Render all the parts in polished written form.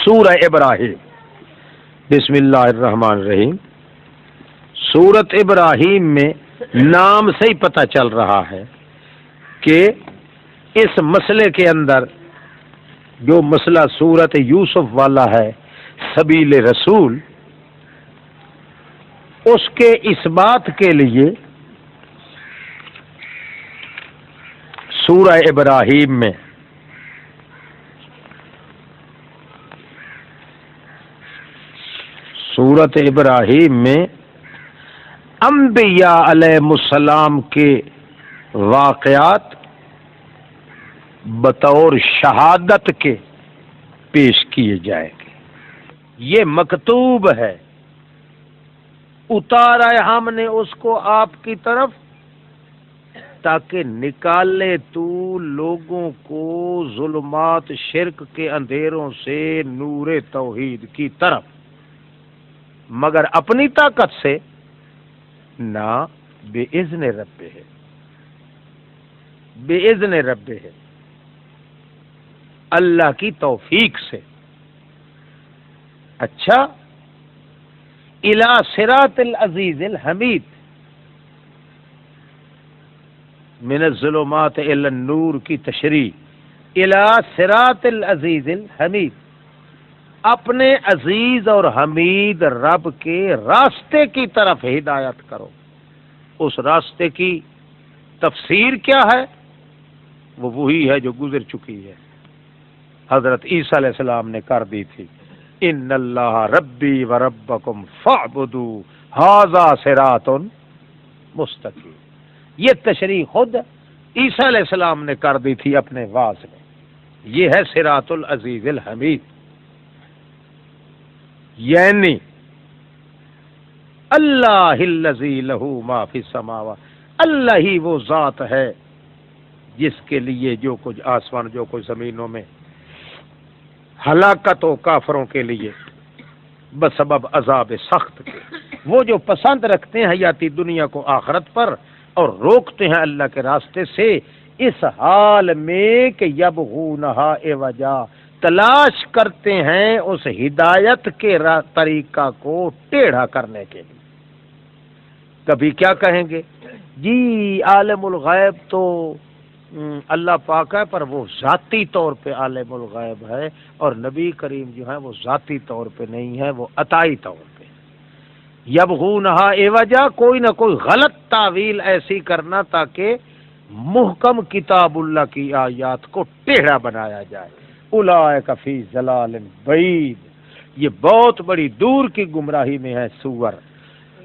سورہ ابراہیم، بسم اللہ الرحمن الرحیم۔ سورت ابراہیم میں نام سے ہی پتہ چل رہا ہے کہ اس مسئلے کے اندر جو مسئلہ سورت یوسف والا ہے، سبیل رسول، اس کے اس بات کے لیے سورہ ابراہیم میں سورت ابراہیم میں انبیاء علیہ السلام کے واقعات بطور شہادت کے پیش کیے جائیں گے۔ یہ مکتوب ہے، اتارا ہے ہم نے اس کو آپ کی طرف تاکہ نکالے تو لوگوں کو ظلمات شرک کے اندھیروں سے نور توحید کی طرف، مگر اپنی طاقت سے نہ، بے اذن رب ہے، بے اذن رب ہے، اللہ کی توفیق سے۔ اچھا، الی صراط العزیز الحمید، من الظلمات الی النور کی تشریح، الی صراط العزیز الحمید، اپنے عزیز اور حمید رب کے راستے کی طرف ہدایت کرو۔ اس راستے کی تفسیر کیا ہے؟ وہ وہی ہے جو گزر چکی ہے، حضرت عیسیٰ علیہ السلام نے کر دی تھی، ان اللہ ربی و ربکم فاعبدوا ھذا صراط مستقیم۔ یہ تشریح خود عیسیٰ علیہ السلام نے کر دی تھی اپنے واعظ میں۔ یہ ہے صراط العزیز الحمید، یعنی اللہ الذی لہ ما فی السماوات، اللہ ہی وہ ذات ہے جس کے لیے جو کچھ آسمان جو کچھ زمینوں میں، ہلاکت و کافروں کے لیے بسبب عذاب سخت کے، وہ جو پسند رکھتے ہیں حیاتی دنیا کو آخرت پر اور روکتے ہیں اللہ کے راستے سے، اس حال میں کہ یبغونہا عوجا، تلاش کرتے ہیں اس ہدایت کے طریقہ کو ٹیڑھا کرنے کے لیے۔ کبھی کیا کہیں گے؟ جی عالم الغیب تو اللہ پاک ہے، پر وہ ذاتی طور پہ عالم الغیب ہے، اور نبی کریم جو ہے وہ ذاتی طور پہ نہیں ہے، وہ عطائی طور پہ۔ یبغونہا عوجا، کوئی نہ کوئی غلط تعویل ایسی کرنا تاکہ محکم کتاب اللہ کی آیات کو ٹیڑھا بنایا جائے۔ اولئک فی ضلال بعید، یہ بہت بڑی دور کی گمراہی میں ہے سور۔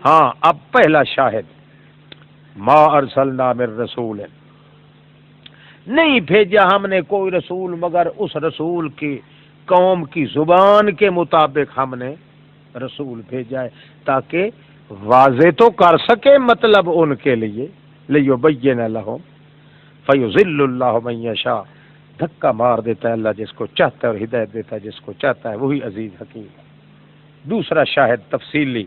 ہاں، اب پہلا شاہد، ما ارسلنا من رسول، نہیں بھیجا ہم نے کوئی رسول مگر اس رسول کی قوم کی زبان کے مطابق ہم نے رسول بھیجا ہے، تاکہ واضح تو کر سکے مطلب ان کے لیے، لیبین لہم فیضل اللہ من یشاء، دھکا مار دیتا ہے اللہ جس کو چاہتا ہے اور ہدایت دیتا ہے جس کو چاہتا ہے، وہی عزیز حکیم ہے۔ دوسرا شاہد تفصیلی،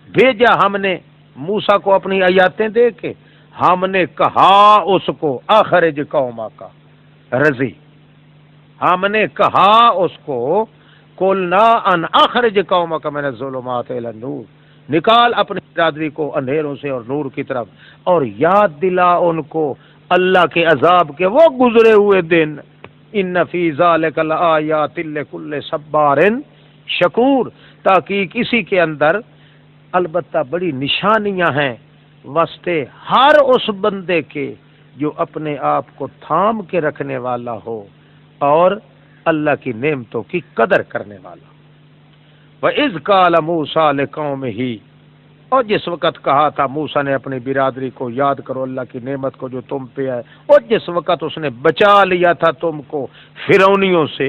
بھیجا ہم نے موسیٰ کو اپنی آیاتیں دے کے، ہم نے کہا اس کو اخرج قوما کا رضی، ہم نے کہا اس کو قلنا ان اخرج قوما کا من الظلمات الی النور، نکال اپنی برادری کو اندھیروں سے اور نور کی طرف، اور یاد دلا ان کو اللہ کے عذاب کے وہ گزرے ہوئے دن، ان فی ذلک لآیات لکل صبار شکور، تحقیق اسی کے اندر البتہ بڑی نشانیاں ہیں واسطے ہر اس بندے کے جو اپنے آپ کو تھام کے رکھنے والا ہو اور اللہ کی نعمتوں کی قدر کرنے والا۔ وَإِذْ قَالَ مُوسَىٰ لِقَوْمِهِ، اور جس وقت کہا تھا موسیٰ نے اپنی برادری کو، یاد کرو اللہ کی نعمت کو جو تم پہ ہے، اور جس وقت اس نے بچا لیا تھا تم کو فرعونیوں سے،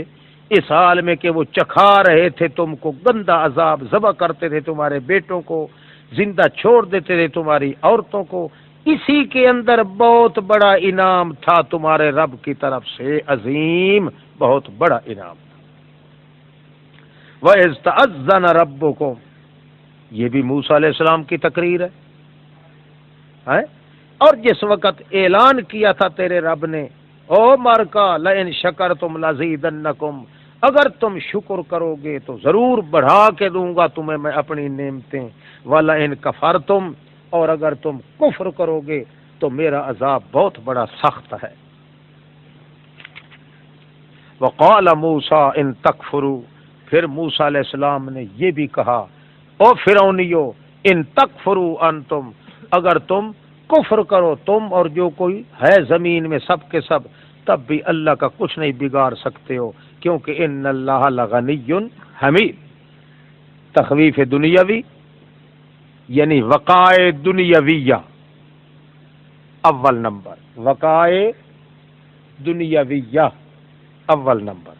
اس حال میں کہ وہ چکھا رہے تھے تم کو گندا عذاب، ذبح کرتے تھے تمہارے بیٹوں کو، زندہ چھوڑ دیتے تھے تمہاری عورتوں کو، اسی کے اندر بہت بڑا انعام تھا تمہارے رب کی طرف سے، عظیم بہت بڑا انعام تھا۔ وَإِذْ تَأَذَّنَ رَبُّكُمْ، یہ بھی موسیٰ علیہ السلام کی تقریر ہے، اور جس وقت اعلان کیا تھا تیرے رب نے، او مرکا لئن شکرتم لزیدنکم، اگر تم شکر کرو گے تو ضرور بڑھا کے دوں گا تمہیں میں اپنی نعمتیں، وَلَا إِن كَفَرْتُمْ، اور اگر تم کفر کرو گے تو میرا عذاب بہت بڑا سخت ہے۔ وَقَالَ مُوسَىٰ إِن تَكْفُرُوا، پھر موسیٰ علیہ السلام نے یہ بھی کہا، او فرعونیو، ان تکفروا انتم، اگر تم کفر کرو تم اور جو کوئی ہے زمین میں سب کے سب، تب بھی اللہ کا کچھ نہیں بگاڑ سکتے ہو، کیونکہ ان اللہ لغنی حمید۔ تخویف دنیاوی یعنی وقائع دنیاویہ، اول نمبر، وقائع دنیاویہ اول نمبر۔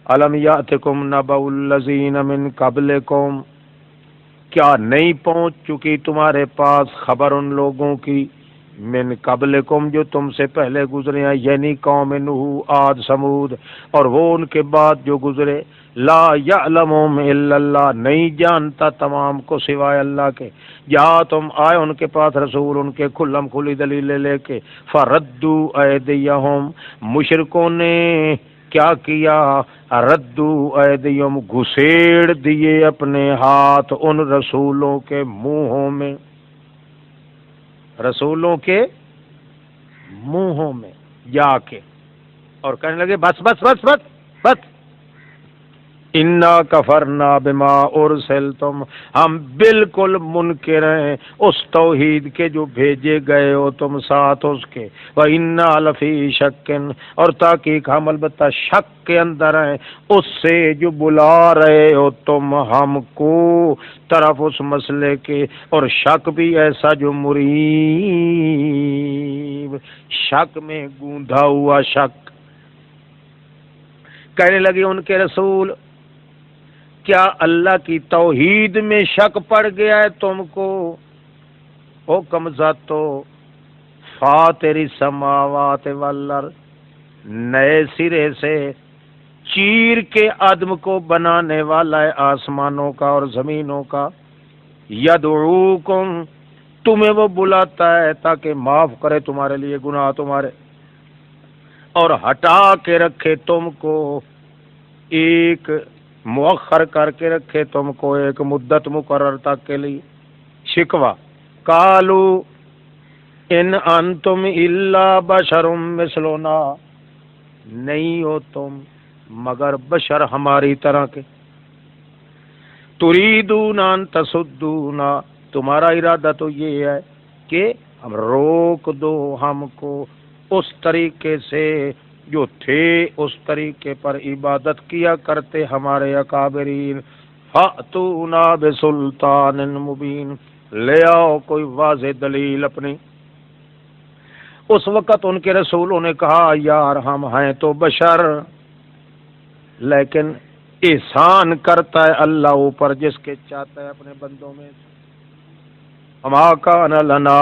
الم یاتکم نبأ الذین من قبلکم، کیا نہیں پہنچ چکی تمہارے پاس خبر ان لوگوں کی، من قبلکم جو تم سے پہلے گزرے ہیں، یعنی قوم نوح، عاد، سمود، اور وہ ان کے بعد جو گزرے، لا یعلمهم الا اللہ، نہیں جانتا تمام کو سوائے اللہ کے، یا تم آئے ان کے پاس رسول ان کے کھلم کھلی دلیلیں لے کے، فردوا ایدیہم، مشرکوں نے کیا کیا، ردو ایدیہم، گھسیڑ دیے اپنے ہاتھ ان رسولوں کے منہوں میں، رسولوں کے منہوں میں جا کے، اور کہنے لگے بس بس بس بس بس، انا کفرنا بما ارسلتم، ہم بالکل منکر ہیں اس توحید کے جو بھیجے گئے ہو تم ساتھ اس کے، وَإِنَّا لَفِي شَكٍّ، اور تحقیق ہم البتہ شک کے اندر ہیں اس سے جو بلا رہے ہو تم ہم کو طرف اس مسئلے کے، اور شک بھی ایسا جو مریب، شک میں گوندھا ہوا شک۔ کہنے لگے ان کے رسول، کیا اللہ کی توحید میں شک پڑ گیا ہے تم کو؟ حکم ذاتو فاطر السماوات والارض، نئے سرے سے چیر کے عدم کو بنانے والا ہے آسمانوں کا اور زمینوں کا، یدعوکم، تمہیں وہ بلاتا ہے تاکہ معاف کرے تمہارے لیے گناہ تمہارے، اور ہٹا کے رکھے تم کو، ایک مؤخر کر کے رکھے تم کو ایک مدت مقرر تک کے لیے۔ شکوہ، قالو ان انتم الا بشر مثلنا، نہیں ہو تم مگر بشر ہماری طرح کے، تریدون ان تصدونا، تمہارا ارادہ تو یہ ہے کہ ہم روک دو ہم کو اس طریقے سے جو تھے اس طریقے پر عبادت کیا کرتے ہمارے اکابرین، فَأْتُونَا بِسُلْطَانٍ مُبِينٍ، لے آؤ کوئی واضح دلیل اپنی۔ اس وقت ان کے رسولوں نے کہا، یار ہم ہیں تو بشر، لیکن احسان کرتا ہے اللہ اوپر جس کے چاہتا ہے اپنے بندوں میں، وَمَا كَانَ لَنَا،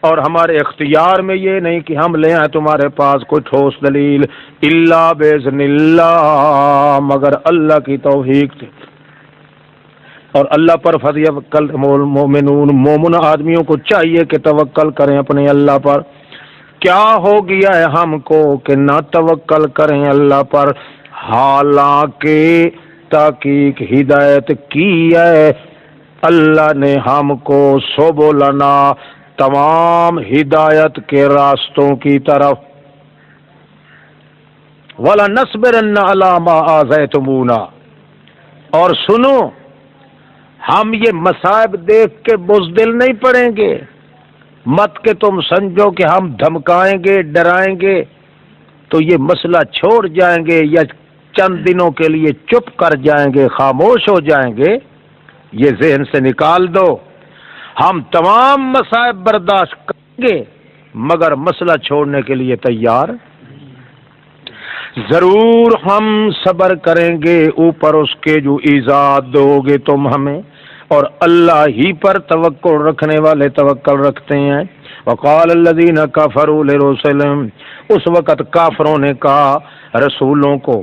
اور ہمارے اختیار میں یہ نہیں کہ ہم لے آئیں تمہارے پاس کوئی ٹھوس دلیل، الا باذن اللہ، مگر اللہ کی توفیق سے، اور اللہ پر فلیتوکل المؤمنون، مومن آدمیوں کو چاہیے کہ توکل کریں اپنے اللہ پر۔ کیا ہو گیا ہے ہم کو کہ نہ توکل کریں اللہ پر، حالانکہ تحقیق ہدایت کی ہے اللہ نے ہم کو سبلنا، تمام ہدایت کے راستوں کی طرف، وَلَنَصْبِرَنَّ عَلَىٰ مَا آذَيْتُمُونَا، اور سنو ہم یہ مصائب دیکھ کے بزدل نہیں پڑیں گے، مت کہ تم سمجھو کہ ہم دھمکائیں گے ڈرائیں گے تو یہ مسئلہ چھوڑ جائیں گے یا چند دنوں کے لیے چپ کر جائیں گے، خاموش ہو جائیں گے، یہ ذہن سے نکال دو، ہم تمام مصائب برداشت کریں گے مگر مسئلہ چھوڑنے کے لیے تیار، ضرور ہم صبر کریں گے اوپر اس کے جو ایزاد دو گے تم ہمیں، اور اللہ ہی پر توکل رکھنے والے توکل رکھتے ہیں۔ وقال الذین کفروا لرسلهم، اس وقت کافروں نے کہا رسولوں کو،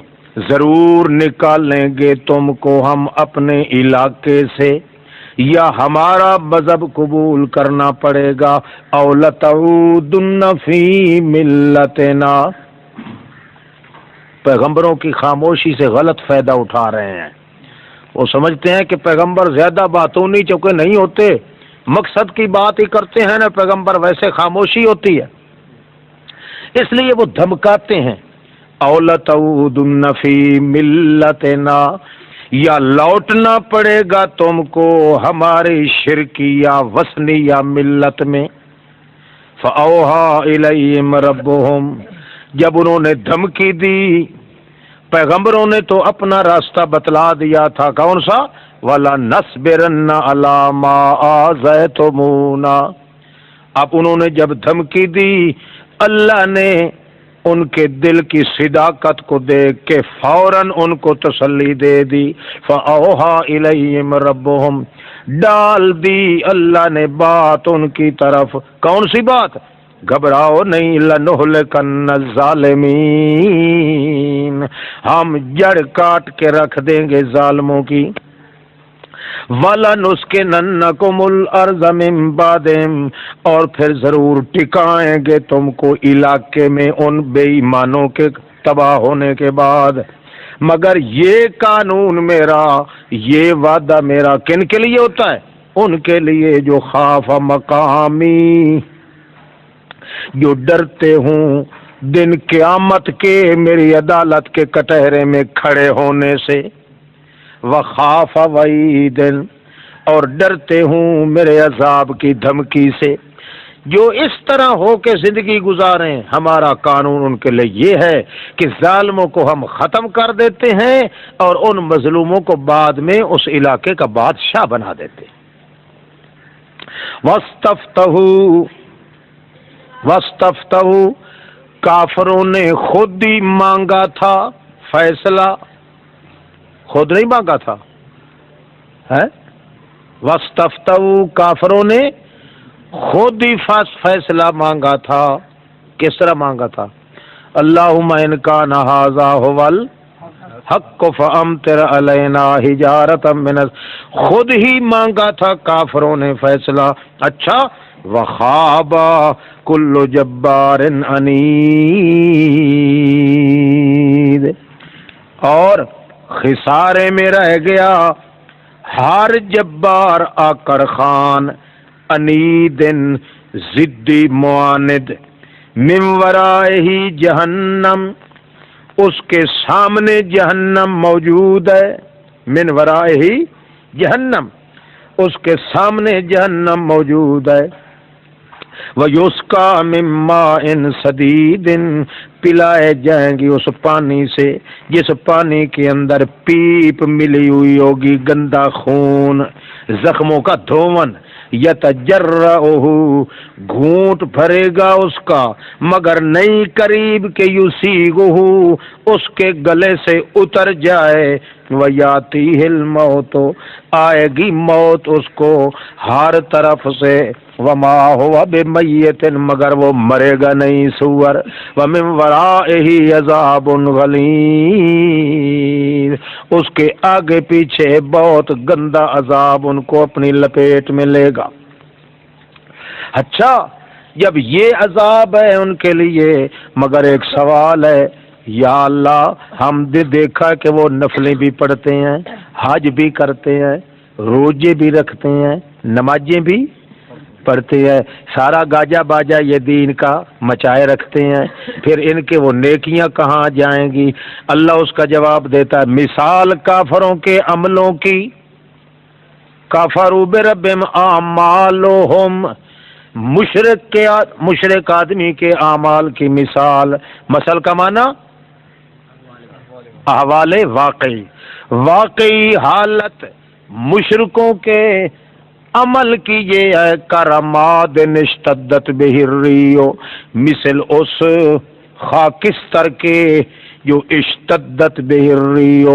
ضرور نکالیں گے تم کو ہم اپنے علاقے سے، یا ہمارا مذہب قبول کرنا پڑے گا، او لتعودن فی ملتنا، پیغمبروں کی خاموشی سے غلط فائدہ اٹھا رہے ہیں۔ وہ سمجھتے ہیں کہ پیغمبر زیادہ باتوں نہیں چونکہ نہیں ہوتے، مقصد کی بات ہی کرتے ہیں نا پیغمبر، ویسے خاموشی ہوتی ہے، اس لیے وہ دھمکاتے ہیں۔ اولتعودن فی ملتنا، یا لوٹنا پڑے گا تم کو ہماری شرکیہ وثنیہ ملت میں۔ فَأَوْحَىٰ إِلَيْهِمْ رَبُّهُمْ، جب انہوں نے دھمکی دی، پیغمبروں نے تو اپنا راستہ بتلا دیا تھا، کون سا؟ وَلَنَصْبِرَنَّ عَلَىٰ مَا آذَيْتُمُونَا، اب انہوں نے جب دھمکی دی، اللہ نے ان کے دل کی صداقت کو دیکھ کے فوراً ان کو تسلی دے دی۔ فَأَوْحَىٰ إِلَيْهِمْ رَبُّهُمْ، ڈال دی اللہ نے بات ان کی طرف، کون سی بات؟ گھبراؤ نہیں، لَنُهْلِكَنَّ الظَّالِمِينَ، ہم جڑ کاٹ کے رکھ دیں گے ظالموں کی۔ وَلَنُسْكِنَنَّكُمُ الْأَرْضَ مِن بَعْدِهِمْ، اور پھر ضرور ٹکائیں گے تم کو علاقے میں ان بے ایمانوں کے تباہ ہونے کے بعد۔ مگر یہ قانون میرا، یہ وعدہ میرا کن کے لیے ہوتا ہے؟ ان کے لیے جو خاف مقامی، جو ڈرتے ہوں دن قیامت کے میری عدالت کے کٹہرے میں کھڑے ہونے سے۔ وخاف وعید، اور ڈرتے ہوں میرے عذاب کی دھمکی سے۔ جو اس طرح ہو کے زندگی گزاریں، ہمارا قانون ان کے لیے یہ ہے کہ ظالموں کو ہم ختم کر دیتے ہیں اور ان مظلوموں کو بعد میں اس علاقے کا بادشاہ بنا دیتے ہیں۔ وَاسْتَفْتَحُوا، کافروں نے خود ہی مانگا تھا فیصلہ، خود نہیں مانگا تھا ہے؟ وَاسْتَفْتَحُوا، کافروں نے خود ہی فیصلہ مانگا تھا۔ کس طرح مانگا تھا؟ اللہم ان کان ھذا ھو الحق فامطر علینا حجارۃ من، خود ہی مانگا تھا کافروں نے فیصلہ۔ اچھا، وخاب کل جبار عنید، اور خسارے میں رہ گیا ہر جبار آکر خان، عنید ضدی معاند، من ورائہ جہنم، اس کے سامنے جہنم موجود ہے، من ورائہ جہنم، اس کے سامنے جہنم موجود ہے۔ وَيُسْقَىٰ مِن مَّاءٍ صَدِيدٍ، پلائے جائیں گی اس پانی سے جس پانی کے اندر پیپ ملی ہوئی ہوگی، گندا خون، زخموں کا دھون۔ یتجرعہ، گھونٹ بھرے گا اس کا، مگر نہیں قریب کہ یسیغہ، اس کے گلے سے اتر جائے۔ ویاتیہ الموت، آئے گی موت اس کو ہر طرف سے۔ وما ہوا بمیت، مگر وہ مرے گا نہیں سور۔ ومن ورائہ عذاب غلیظ، اس کے آگے پیچھے بہت گندا عذاب ان کو اپنی لپیٹ میں لے گا۔ اچھا، جب یہ عذاب ہے ان کے لیے، مگر ایک سوال ہے، یا اللہ ہم نے دیکھا کہ وہ نفلیں بھی پڑھتے ہیں، حج بھی کرتے ہیں، روزے بھی رکھتے ہیں، نمازیں بھی پڑھتے ہیں، سارا گاجا باجا یہ دین کا مچائے رکھتے ہیں، پھر ان کے وہ نیکیاں کہاں جائیں گی؟ اللہ اس کا جواب دیتا ہے، مثال کافروں کے عملوں کی، کافروا بربہم اعمالہم، مشرک آدمی کے اعمال کی مثال، مثل کا معنی احوال واقعی، واقعی حالت مشرکوں کے عمل کی یہ ہے، کرماد اشتدت بہ الریح، مثل اس خاکستر کے جو اشتدت بہ الریح،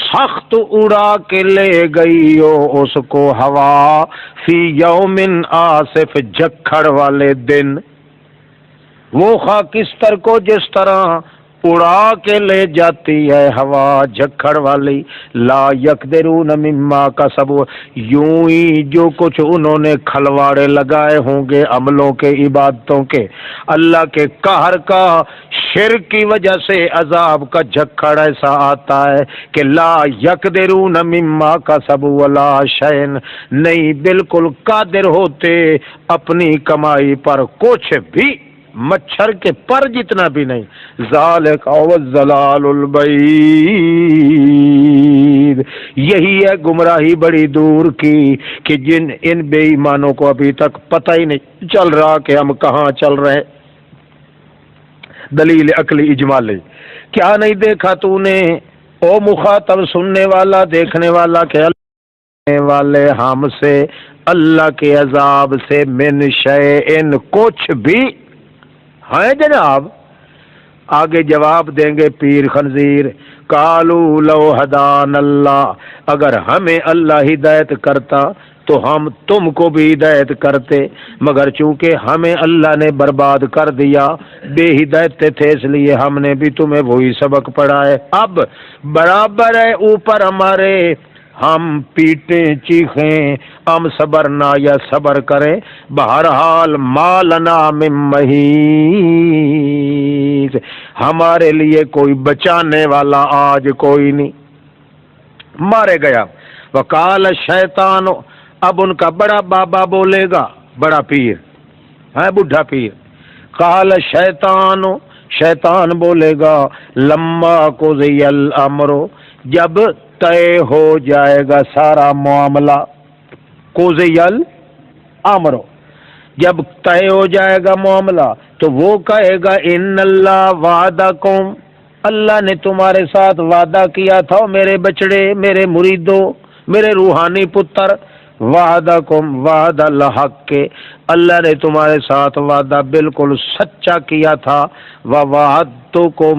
سخت اڑا کے لے گئی ہو اس کو ہوا، فی یوم آصف، جھکڑ والے دن۔ وہ خاکستر کو جس طرح اڑا کے لے جاتی ہے ہوا جھکڑ والی، لا یقدرون مما کسبوا، یوں ہی جو کچھ انہوں نے کھلواڑے لگائے ہوں گے عملوں کے، عبادتوں کے، اللہ کے قہر کا، شرک کی وجہ سے عذاب کا جھکڑ ایسا آتا ہے کہ لا یقدرون مما کسبوا ولا شیئن، نہیں بالکل قادر ہوتے اپنی کمائی پر کچھ بھی، مچھر کے پر جتنا بھی نہیں۔ ذالک والضلال البعید، یہی ہے گمراہی بڑی دور کی کہ ان بے ایمانوں کو ابھی تک پتہ ہی نہیں چل رہا کہ ہم کہاں چل رہے۔ دلیل عقلی اجمالی، کیا نہیں دیکھا تو نے او مخاطب سننے والا دیکھنے والا کہ اللہ والے ہم سے اللہ کے عذاب سے من شیئن کچھ بھی ہیں جناب۔ آگے جواب دیں گے پیر خنزیر، قالو لو ہدان اللہ، اگر ہمیں اللہ ہدایت کرتا تو ہم تم کو بھی ہدایت کرتے، مگر چونکہ ہمیں اللہ نے برباد کر دیا، بے ہدایت تھے، اس لیے ہم نے بھی تمہیں وہی سبق پڑھائے۔ اب برابر ہے اوپر ہمارے، ہم پیٹیں چیخیں، ہم صبر نہ یا صبر کریں، بہرحال ما لنا من محیص، ہمارے لیے کوئی بچانے والا آج کوئی نہیں، مارے گیا۔ وقال الشیطان، اب ان کا بڑا بابا بولے گا، بڑا پیر ہے، بڈھا پیر، قال الشیطان، شیطان بولے گا، لما قضی الامر، جب طے ہو جائے گا سارا معاملہ، قضی الامر، جب طے ہو جائے گا معاملہ تو وہ کہے گا ان اللہ وعدکم، اللہ نے تمہارے ساتھ وعدہ کیا تھا میرے بچڑے، میرے مریدوں، میرے روحانی پتر، وعدکم وعد الحق کے، اللہ نے تمہارے ساتھ وعدہ بالکل سچا کیا تھا، ووعدتکم،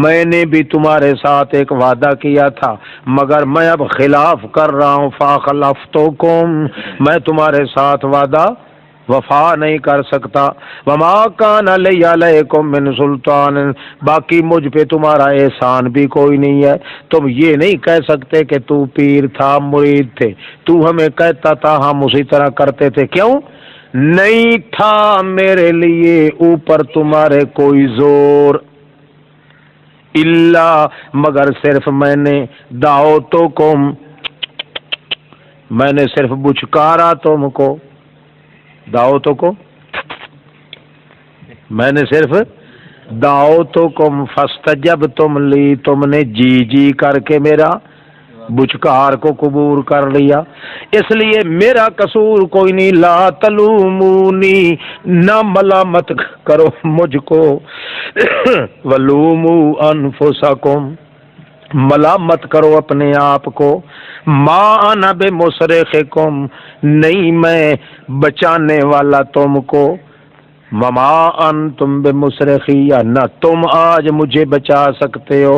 میں نے بھی تمہارے ساتھ ایک وعدہ کیا تھا مگر میں اب خلاف کر رہا ہوں، فاخلفتکم، میں تمہارے ساتھ وعدہ وفا نہیں کر سکتا، وما کان علی علیکم من سلطان، باقی مجھ پہ تمہارا احسان بھی کوئی نہیں ہے، تم یہ نہیں کہہ سکتے کہ تو پیر تھا، مرید تھے، تو ہمیں کہتا تھا ہم اسی طرح کرتے تھے، کیوں نہیں تھا میرے لیے اوپر تمہارے کوئی زور، الا مگر صرف میں نے دعوتکم، میں نے صرف بچکارا تم کو، دعوتوں کو میں نے صرف دعوتکم فاستجبتم لی، تم نے جی جی کر کے میرا بچکار کو قبول کر لیا، اس لیے میرا قصور کوئی نہیں، لا تلومونی، نہ ملامت کرو مجھ کو، ولوموا انفسکم، ملامت کرو اپنے آپ کو، ما انا بمصرخکم، نہیں میں بچانے والا تم کو، وما انتم بمصرخی، نہ تم آج مجھے بچا سکتے ہو،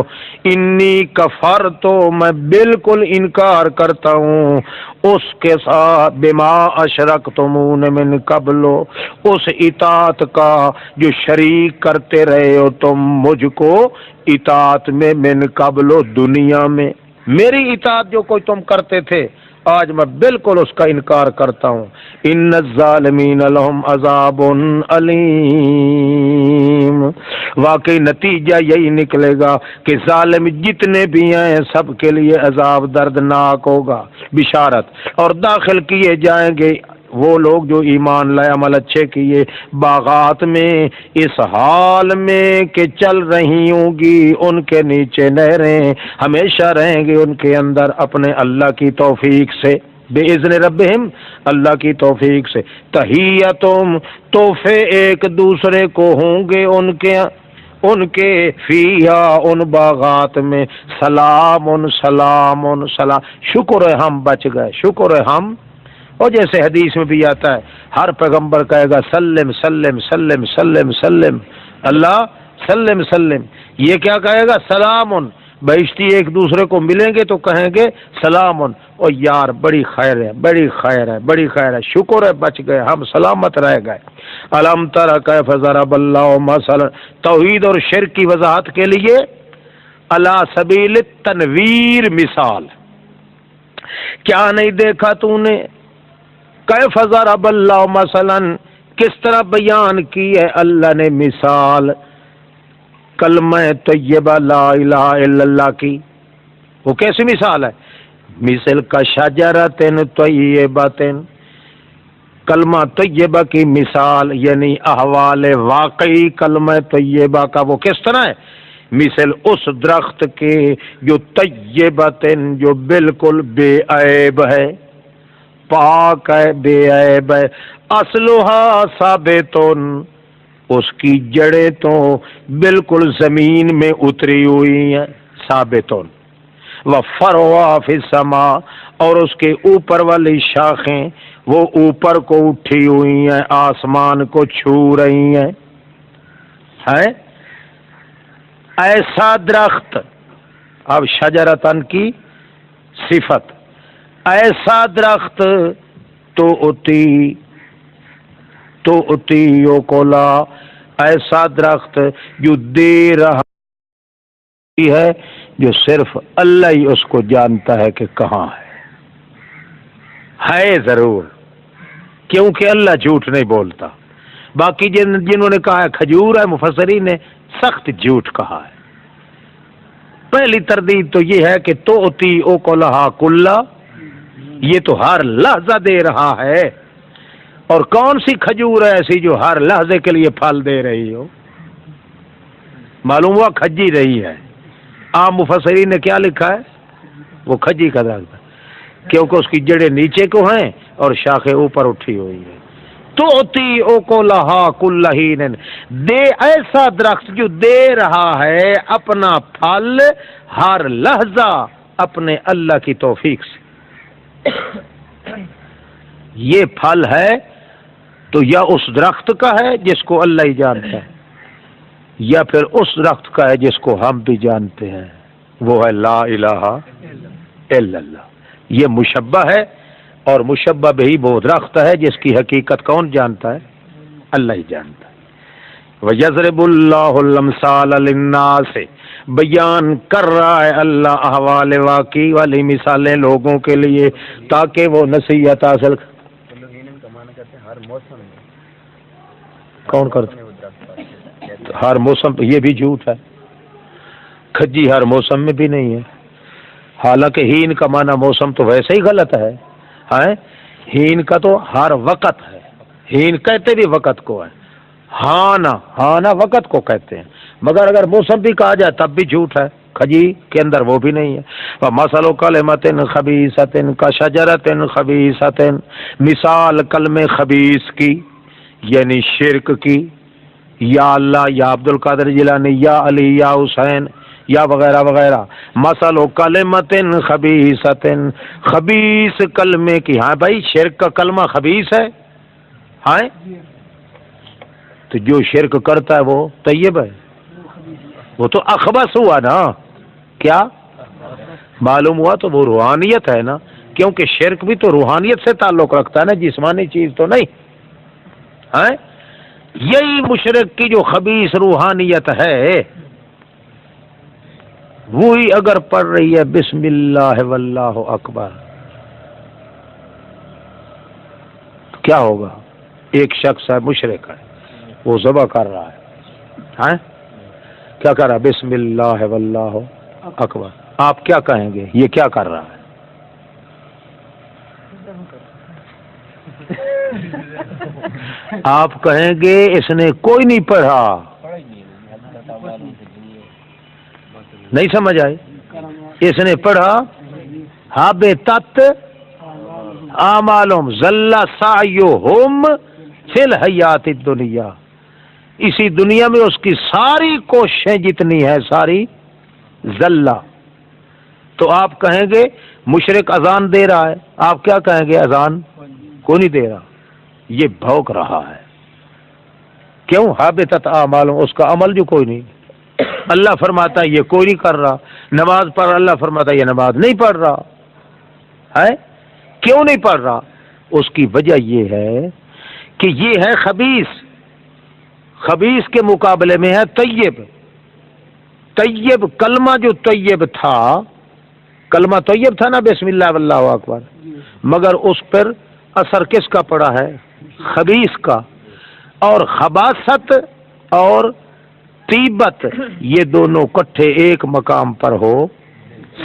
انی کفرتو، میں بالکل انکار کرتا ہوں اس کے ساتھ، بما اشرکتمون من قبل، اس اطاعت کا جو شریک کرتے رہے ہو تم مجھ کو اطاعت میں، من قبل، دنیا میں، میری اطاعت جو کوئی تم کرتے تھے آج میں بالکل اس کا انکار کرتا ہوں۔ ان الظالمین لہم عذاب علیم، واقعی نتیجہ یہی نکلے گا کہ ظالم جتنے بھی ہیں سب کے لیے عذاب دردناک ہوگا، بشارت، اور داخل کیے جائیں گے وہ لوگ جو ایمان لائے عمل اچھے کیے، باغات میں، اس حال میں کہ چل رہی ہوں گی ان کے نیچے نہریں، ہمیشہ رہیں گے ان کے اندر اپنے اللہ کی توفیق سے، بِإِذْنِ رَبِّهِمْ، اللہ کی توفیق سے، تحیتم، تحفے ایک دوسرے کو ہوں گے ان کے فیہا، ان باغات میں، سلام سلام سلام، شکر ہے ہم بچ گئے، شکر ہے ہم، اور جیسے حدیث میں بھی آتا ہے ہر پیغمبر کہے گا سلم سلم سلم سلم سلم، اللہ سلم سلم، یہ کیا کہے گا سلام، بہشتی ایک دوسرے کو ملیں گے تو کہیں گے سلام، او یار بڑی خیر ہے، بڑی خیر ہے، بڑی خیر ہے، شکر ہے بچ گئے، ہم سلامت رہ گئے۔ الم تر کیف ضرب اللہ مثلا، توحید اور شرک کی وضاحت کے لیے علی سبیل التنویر مثال، کیا نہیں دیکھا تو نے، کیف ضرب اللہ مثلا، کس طرح بیان کی ہے اللہ نے مثال، کلمہ طیبہ لا الہ الا اللہ کی، وہ کیسی مثال ہے، مثل کا شجرۃ طیبۃ، کلمہ طیبہ کی مثال یعنی احوال واقعی کلمہ طیبہ کا وہ کس طرح ہے، مثل اس درخت کے جو طیبۃ، جو بالکل بے عیب ہے، پاک ہے، بے عیب ہے، اصلها ثابت، اس کی جڑیں تو بالکل زمین میں اتری ہوئی ہیں، ثابت، وفرعها فی السماء، اور اس کے اوپر والی شاخیں وہ اوپر کو اٹھی ہوئی ہیں، آسمان کو چھو رہی ہیں، ہے ایسا درخت، اب شجرتن کی صفت، ایسا درخت تو اتی کولا، ایسا درخت جو دے رہا ہے، جو صرف اللہ ہی اس کو جانتا ہے کہ کہاں ہے ضرور، کیونکہ اللہ جھوٹ نہیں بولتا۔ باقی جنہوں نے کہا ہے کھجور ہے، مفسرین نے سخت جھوٹ کہا ہے۔ پہلی تردید تو یہ ہے کہ توتی اوکلہا کلا، یہ تو ہر لحظہ دے رہا ہے، اور کون سی کھجور ہے ایسی جو ہر لحظے کے لیے پھل دے رہی ہو، معلوم ہوا کھجی رہی ہے۔ عام مفسرین نے کیا لکھا ہے، وہ کھجی کا درخت ہے، کیونکہ اس کی جڑیں نیچے کو ہیں اور شاخیں اوپر اٹھی ہوئی ہیں۔ توتی اوکلہا کل حین، دے ایسا درخت جو دے رہا ہے اپنا پھل ہر لحظہ اپنے اللہ کی توفیق سے۔ یہ پھل ہے تو یا اس درخت کا ہے جس کو اللہ ہی جانتا ہے، یا پھر اس درخت کا ہے جس کو ہم بھی جانتے ہیں، وہ ہے لا الہ الا اللہ۔ یہ مشبہ ہے، اور مشبہ بھی وہ درخت ہے جس کی حقیقت کون جانتا ہے، اللہ ہی جانتا ہے۔ وَيَضْرِبُ اللَّهُ الْأَمْثَالَ لِلنَّاسِ، بیان کر رہا ہے اللہ احوال واقعی والی مثالیں لوگوں کے لیے تاکہ وہ نصیحت حاصل۔ ہر موسم میں کون کرتا ہر موسم پہ، یہ بھی جھوٹ ہے، کھجی ہر موسم میں بھی نہیں ہے، حالانکہ ہین کا معنی موسم تو ویسے ہی غلط ہے، ہین کا تو ہر وقت ہے، ہین کہتے بھی وقت کو ہے، ہانا وقت کو کہتے ہیں، مگر اگر موسم بھی کہا جائے تب بھی جھوٹ ہے، کھجی کے اندر وہ بھی نہیں ہے۔ وَمَثَلُ كَلِمَةٍ خَبِيثَةٍ كَشَجَرَةٍ خَبِيثَةٍ، مثال کلمے خبیث کی یعنی شرک کی، یا اللہ، یا عبد القادر جیلانی، یا علی، یا حسین، یا وغیرہ وغیرہ، مثل کلمۃ خبیثۃ، خبیث کلمے کی، ہاں بھائی شرک کا کلمہ خبیث ہے، ہاں تو جو شرک کرتا ہے وہ طیب ہے، وہ تو اخبث ہوا نا، کیا معلوم ہوا، تو وہ روحانیت ہے نا، کیونکہ شرک بھی تو روحانیت سے تعلق رکھتا ہے نا، جسمانی چیز تو نہیں، ہاں یہی مشرک کی جو خبیث روحانیت ہے، وہی اگر پڑھ رہی ہے بسم اللہ واللہ اکبر تو کیا ہوگا، ایک شخص ہے مشرک ہے، وہ ذبح کر رہا ہے، ہاں کیا کر رہا ہے، بسم اللہ واللہ اکبر، آپ کیا کہیں گے یہ کیا کر رہا ہے، آپ کہیں گے اس نے کوئی نہیں پڑھا، نہیں سمجھ آئی، اس نے پڑھا حبطت اعمالہم ضل سعیہم فی الحیات الدنیا، اسی دنیا میں اس کی ساری کوششیں جتنی ہیں ساری ضلع، تو آپ کہیں گے مشرک اذان دے رہا ہے، آپ کیا کہیں گے، اذان کوئی نہیں دے رہا، یہ بھوک رہا ہے، کیوں، حبطت اعمالہم، اس کا عمل جو کوئی نہیں، اللہ فرماتا ہے یہ کوئی نہیں کر رہا. نماز پڑھ رہا, اللہ فرماتا ہے یہ نماز نہیں پڑھ رہا ہے. کیوں نہیں پڑھ رہا؟ اس کی وجہ یہ ہے کہ یہ ہے خبیث. خبیث کے مقابلے میں ہے طیب. طیب کلمہ جو طیب تھا, کلمہ طیب تھا نا, بسم اللہ واللہ اکبر, مگر اس پر اثر کس کا پڑا ہے؟ خبیث کا. اور خباثت اور طیبت یہ دونوں کٹھے ایک مقام پر ہو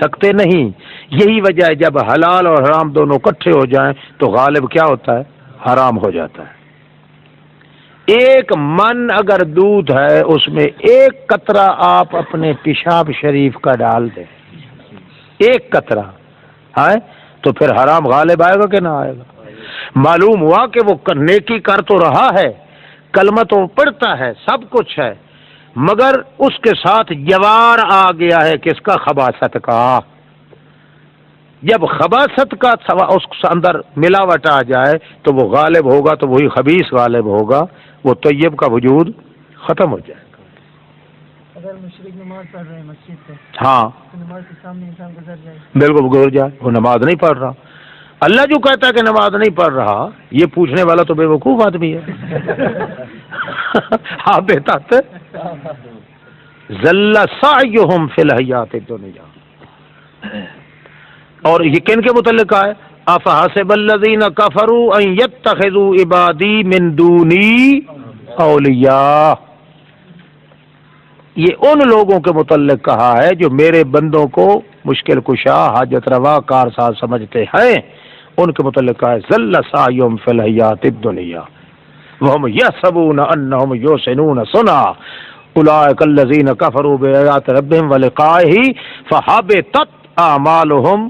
سکتے نہیں. یہی وجہ ہے جب حلال اور حرام دونوں کٹھے ہو جائیں تو غالب کیا ہوتا ہے؟ حرام ہو جاتا ہے. ایک من اگر دودھ ہے اس میں ایک قطرہ آپ اپنے پیشاب شریف کا ڈال دیں, ایک قطرہ ہے, تو پھر حرام غالب آئے گا کہ نہ آئے گا؟ معلوم ہوا کہ وہ نیکی کر تو رہا ہے, کلمہ تو پڑھتا ہے, سب کچھ ہے, مگر اس کے ساتھ جوار آ گیا ہے کس کا؟ خباثت کا. جب خباثت کا اس اندر ملاوٹ آ جائے تو وہ غالب ہوگا, تو وہی خبیث غالب ہوگا, وہ طیب کا وجود ختم ہو جائے گا. اگر مشرک نماز پڑھ رہے ہیں مسجد سے, ہاں نماز کے سامنے انسان گزر جائے, بالکل گزر جائے, وہ نماز نہیں پڑھ رہا. اللہ جو کہتا ہے کہ نماز نہیں پڑھ رہا, یہ پوچھنے والا تو بے وقوف آدمی ہے. ہاں بیٹا ذل سعیہم فی الحیات الدنیا. اور یہ کن کے متعلق ہے؟ افحسب الذین کفروا ان یتخذوا عبادی من دونی اولیاء. یہ ان لوگوں کے متعلق کہا ہے جو میرے بندوں کو مشکل کشا, حاجت روا, کارساز سمجھتے ہیں. ان کے متعلق کہا ہے ذل سعیہم فی الحیات الدنیا وهم یحسبون انہم یحسنون صنعا اولئک الذین کفروا بآیات ربہم ولقائہ فحبطت اعمالہم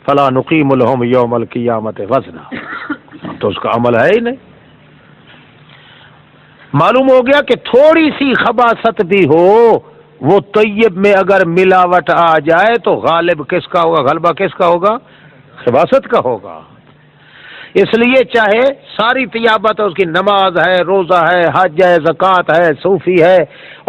فلا نقیم لهم یوم القیامت وزنا. تو اس کا عمل ہے ہی نہیں. معلوم ہو گیا کہ تھوڑی سی خباثت بھی ہو, وہ طیب میں اگر ملاوٹ آ جائے تو غالب کس کا ہوگا؟ غلبہ کس کا ہوگا؟ خباثت کا ہوگا. اس لیے چاہے ساری طیابت ہے, اس کی نماز ہے, روزہ ہے, حج ہے, زکوٰۃ ہے, صوفی ہے,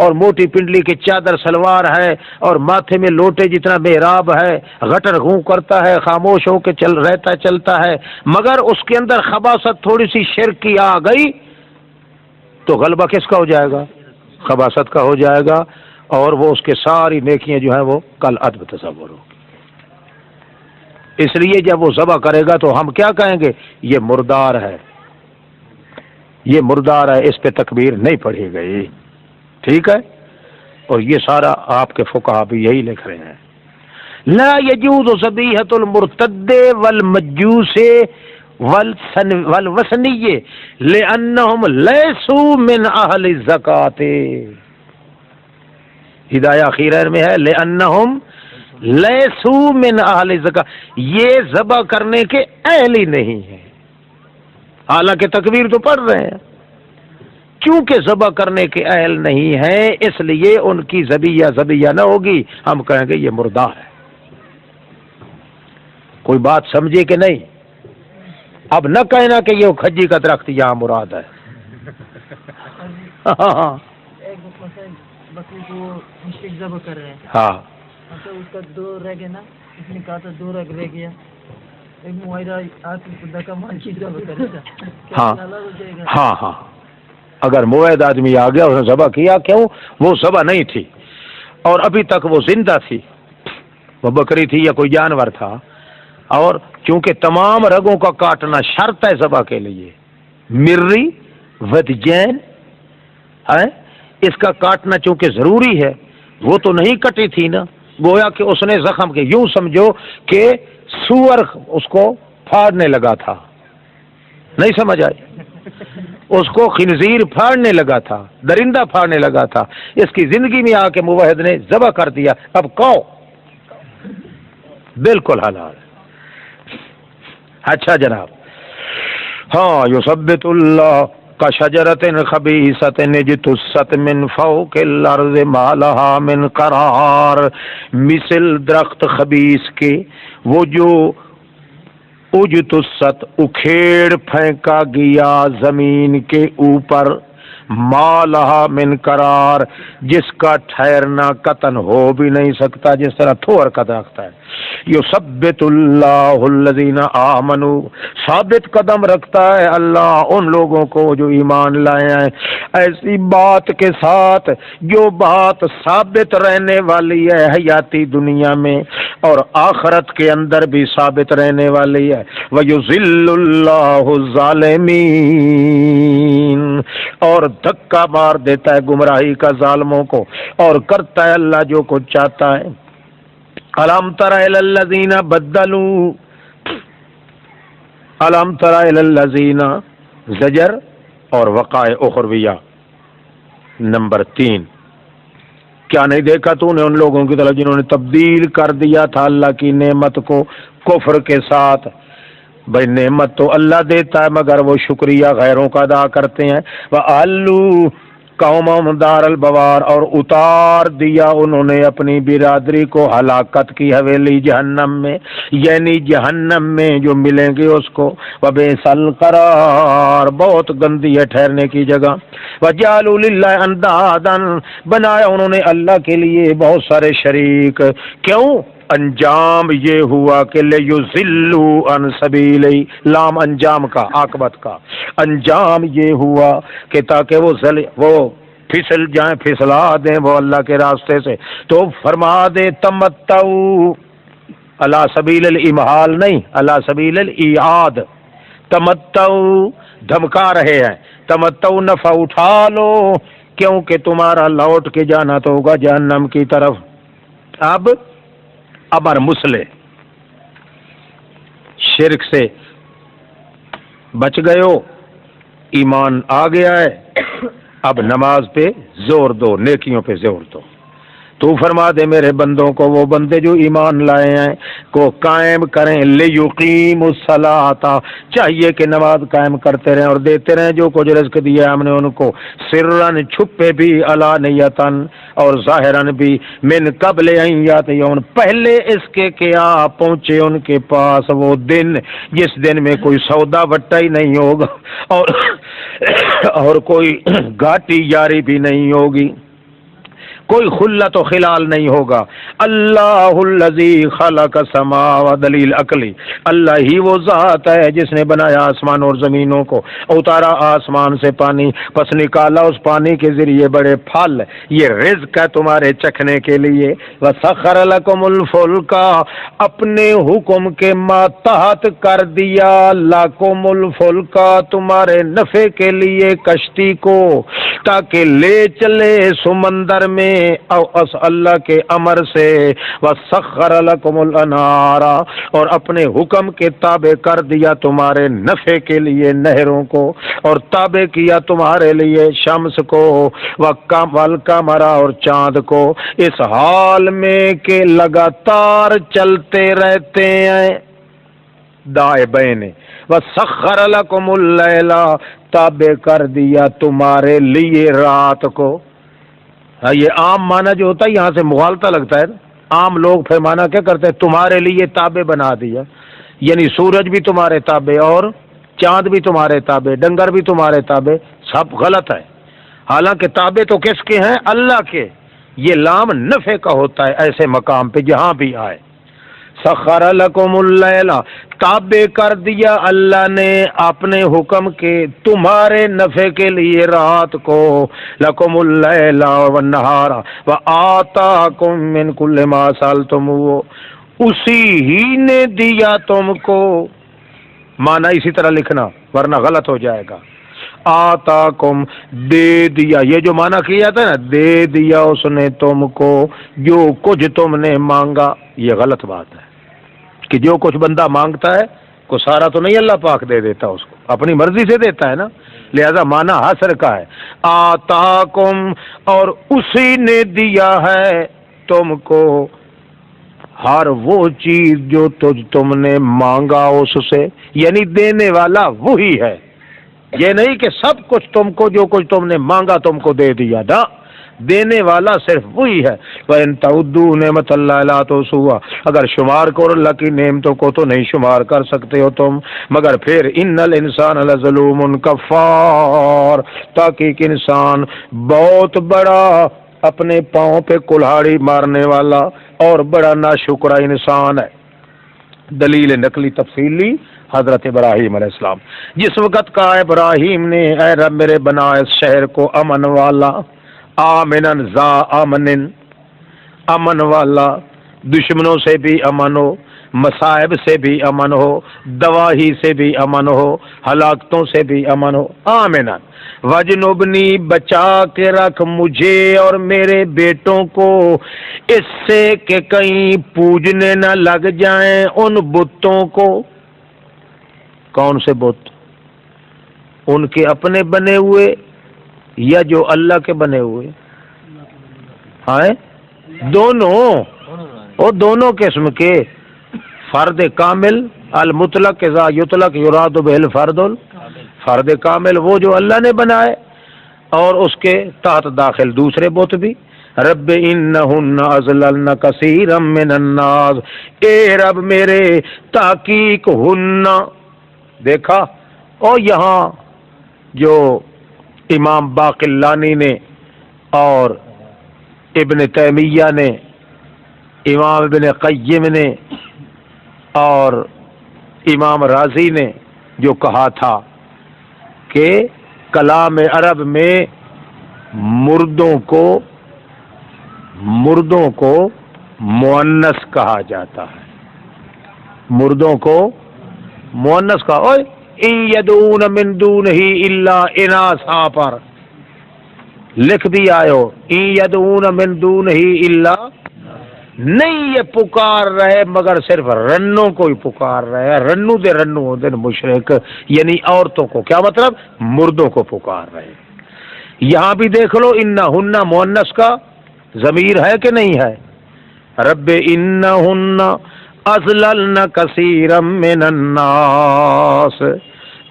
اور موٹی پنڈلی کی چادر سلوار ہے, اور ماتھے میں لوٹے جتنا محراب ہے, غٹر غوں کرتا ہے, خاموش ہو کے چلتا ہے, مگر اس کے اندر خباثت تھوڑی سی شرک کی آ گئی تو غلبہ کس کا ہو جائے گا؟ خباثت کا ہو جائے گا, اور وہ اس کے ساری نیکیاں جو ہیں وہ کل عدم تصور ہو. اس لیے جب وہ ذبح کرے گا تو ہم کیا کہیں گے؟ یہ مردار ہے, یہ مردار ہے, اس پہ تکبیر نہیں پڑھی گئی. ٹھیک ہے. اور یہ سارا آپ کے فقہا بھی یہی لکھ رہے ہیں. لا یجوز ذبیحۃ المرتد والمجوس والوثنی لانہم لیسوا من اہل الزکوۃ. ہدایہ اخیرہ میں ہے لانہم لیسوا من اہل الزکوۃ, یہ ذبح کرنے کے اہل ہی نہیں ہیں, حالانکہ تکبیر تو پڑھ رہے ہیں. چونکہ ذبح کرنے کے اہل نہیں ہیں اس لیے ان کی ذبیحہ نہ ہوگی, ہم کہیں گے یہ مردار ہے. کوئی بات سمجھے کہ نہیں؟ اب نہ کہنا کہ یہ کھجی کا درخت یہاں مراد ہے. ایک بکری کو مشرک ذبح کر رہے ہیں, ہاں تو اس کا دو رہ گیا نا, اس نے کہا تھا دو رگ رہ گیا, ایک معاہدہ آپ خدا کا مان کی ذبح کرے گا, ہاں حلال ہو جائے گا؟ ہاں ہاں, اگر موعد آدمی آ گیا اس نے ذبح کیا, کیوں؟ وہ ذبح نہیں تھی اور ابھی تک وہ زندہ تھی, وہ بکری تھی یا کوئی جانور تھا, اور چونکہ تمام رگوں کا کاٹنا شرط ہے ذبح کے لیے, مری ودجین ہے, اس کا کاٹنا چونکہ ضروری ہے, وہ تو نہیں کٹی تھی نا, گویا کہ اس نے زخم کے, یوں سمجھو کہ سور اس کو پھاڑنے لگا تھا, نہیں سمجھ آئی؟ اس کو خنزیر پھاڑنے لگا تھا, درندہ پھاڑنے لگا تھا, اس کی زندگی میں آ کے موحد نے ذبح کر دیا, اب کو بالکل حلال. اچھا جناب, ہاں یثبت اللہ کا شجرت خبیثت اجتثت من فوق الارض ما لها من قرار, مثل درخت خبیث کے وہ جو اجتثت اکھیڑ پھینکا گیا زمین کے اوپر, ما لہا من قرار، جس کا ٹھہرنا قطن ہو بھی نہیں سکتا، جس طرح تھور کا درخت ہے۔ یثبت اللہ الذین آمنوا، ثابت قدم رکھتا ہے اللہ ان لوگوں کو جو ایمان لائے ہیں، ایسی بات کے ساتھ جو بات ثابت رہنے والی ہے حیاتی دنیا میں اور آخرت کے اندر بھی ثابت رہنے والی ہے۔ وَيُذِلُّ اللَّهُ الظَّالِمِينَ، اور دھکا مار دیتا ہے گمراہی کا ظالموں کو، اور کرتا ہے اللہ جو کچھ چاہتا ہے۔ الم تر الی الذین بدلوا، الم تر الی الذین، زجر اور وقائع اخرویہ۔ نمبر 3، کیا نہیں دیکھا تو نے ان لوگوں کی طرف جنہوں نے تبدیل کر دیا تھا اللہ کی نعمت کو کفر کے ساتھ؟ بھائی نعمت تو اللہ دیتا ہے مگر وہ شکریہ غیروں کا ادا کرتے ہیں۔ وَأَلُّوا قَوْمَهُمْ دَارَ الْبَوَارِ، اور اتار دیا انہوں نے اپنی برادری کو ہلاکت کی حویلی جہنم میں، یعنی جہنم میں جو ملیں گے اس کو۔ وَبِئْسَ الْقَرَارُ، بہت گندی ہے ٹھہرنے کی جگہ۔ وَجَعَلُوا لِلَّهِ أَنْدَادًا، بنایا انہوں نے اللہ کے لیے بہت سارے شریک۔ کیوں؟ انجام یہ ہوا کہ لِيُضِلُّوا عَنْ سَبِيلِهِ، لام انجام کا، عاقبت کا، انجام یہ ہوا کہ تاکہ وہ پھسل جائیں، پھسلا دیں وہ اللہ کے راستے سے۔ تو فرما دے تمتعوا، علی سبیل الامحال نہیں، علی سبیل الایعاد، تمتعوا دھمکا رہے ہیں، تمتعوا نفع اٹھا لو، کیونکہ تمہارا لوٹ کے جانا تو ہوگا جہنم کی طرف۔ اب امر مسلے، شرک سے بچ گئے ہو، ایمان آ گیا ہے، اب نماز پہ زور دو، نیکیوں پہ زور دو۔ تو فرما دے میرے بندوں کو، وہ بندے جو ایمان لائے ہیں کو قائم کریں، لیقیموا الصلاۃ، چاہیے کہ نماز قائم کرتے رہیں اور دیتے رہیں جو کچھ رزق دیا ہم نے ان کو، سرًا چھپے بھی، علانیتاً اور ظاہراً بھی، من قبل ان یاتیہم، پہلے اس کے کیا پہنچے ان کے پاس وہ دن جس دن میں کوئی سودا وٹا ہی نہیں ہوگا اور کوئی گھاٹی جاری بھی نہیں ہوگی، کوئی خلت و خلال نہیں ہوگا۔ اللہ الذی خلق السماوات، دلیل عقلی، اللہ ہی وہ ذات ہے جس نے بنایا آسمان اور زمینوں کو، اتارا آسمان سے پانی، پس نکالا اس پانی کے ذریعے بڑے پھل، یہ رزق ہے تمہارے چکھنے کے لیے۔ وسخر لکم الفلک، اپنے حکم کے ماتحت کر دیا، لکم الفلک، تمہارے نفع کے لیے کشتی کو، تاکہ لے چلے سمندر میں، او اس اللہ کے امر سے۔ وسخر لکم الانہار، اور اپنے حکم کے تابع کر دیا تمہارے نفع کے لیے نہروں کو، اور تابع کیا تمہارے لیے شمس کو، والقمر، اور چاند کو، اس حال میں کہ لگاتار چلتے رہتے ہیں، دائیں بائیں۔ وسخر لکم اللیل، تابع کر دیا تمہارے لیے رات کو۔ یہ عام معنی جو ہوتا ہے یہاں سے مغالطہ لگتا ہے، عام لوگ پھر معنی کیا کرتے ہیں، تمہارے لیے تابع بنا دیا، یعنی سورج بھی تمہارے تابع اور چاند بھی تمہارے تابع، ڈنگر بھی تمہارے تابع، سب غلط ہے۔ حالانکہ تابع تو کس کے ہیں؟ اللہ کے۔ یہ لام نفع کا ہوتا ہے ایسے مقام پہ جہاں بھی آئے۔ سخر لکم اللیل، تابع کر دیا اللہ نے اپنے حکم کے تمہارے نفع کے لیے رات کو، لکم اللیل والنہار وآتاکم من کل ما سألتموہ، اسی ہی نے دیا تم کو، معنی اسی طرح لکھنا ورنہ غلط ہو جائے گا۔ آتاکم، دے دیا، یہ جو معنی کیا جاتا ہے نا، دے دیا اس نے تم کو جو کچھ تم نے مانگا، یہ غلط بات ہے کہ جو کچھ بندہ مانگتا ہے کو سارا تو نہیں اللہ پاک دے دیتا، اس کو اپنی مرضی سے دیتا ہے نا، لہذا معنی حاصر کا ہے۔ آتاکم، اور اسی نے دیا ہے تم کو ہر وہ چیز جو تم نے مانگا اس سے، یعنی دینے والا وہی ہے، یہ نہیں کہ سب کچھ تم کو جو کچھ تم نے مانگا تم کو دے دیا نا، دینے والا صرف وہی ہے۔ وَإِن تَعُدُّوا نِعْمَتَ اللَّهِ لَا تُحْصُوهَا، اگر شمار کرو اللہ کی نعمتوں کو تو نہیں شمار کر سکتے ہو تم، مگر پھر ان الانسان لظلوم کفار، تاکہ انسان بہت بڑا اپنے پاؤں پہ کلہاڑی مارنے والا اور بڑا ناشکرا انسان ہے۔ دلیل نقلی تفصیلی حضرت ابراہیم علیہ السلام، جس وقت کہا ابراہیم نے اے رب میرے بنا اس شہر کو امن والا، آمنن ذا امن، امن والا، دشمنوں سے بھی امن ہو، مصائب سے بھی امن ہو، دواہی سے بھی امن ہو، ہلاکتوں سے بھی امن ہو۔ آمنن وجنبنی، بچا کے رکھ مجھے اور میرے بیٹوں کو اس سے کہ کہیں پوجنے نہ لگ جائیں ان بتوں کو۔ کون سے بت؟ ان کے اپنے بنے ہوئے یا جو اللہ کے بنے ہوئے؟ ہاں دونوں، وہ دونوں قسم کے، فرد کامل المطلق اذا یطلق یراد بہ الفرد، فرد کامل وہ جو اللہ نے بنائے، اور اس کے تحت داخل دوسرے بت بھی۔ رب انہن اضللن کثیرا من الناس، اے رب میرے تحقیق ہن، دیکھا اور یہاں جو امام باقلانی نے اور ابن تیمیہ نے، امام ابن قیم نے اور امام رازی نے جو کہا تھا کہ کلام عرب میں مردوں کو مؤنث کہا جاتا ہے، مردوں کو مؤنث کہا، اوئے ان یدعون من دونہ الا اناثا پر لکھ بھی آئے ہو، ان یدعون من دونہ الا، نہیں یہ پکار رہے مگر صرف رنوں کو ہی پکار رہے، رنو دے رنو دن مشرک، یعنی عورتوں کو، کیا مطلب؟ مردوں کو پکار رہے۔ یہاں بھی دیکھ لو انہن مؤنث کا ضمیر ہے کہ نہیں ہے؟ رب انہن اضللن کثیرا من الناس،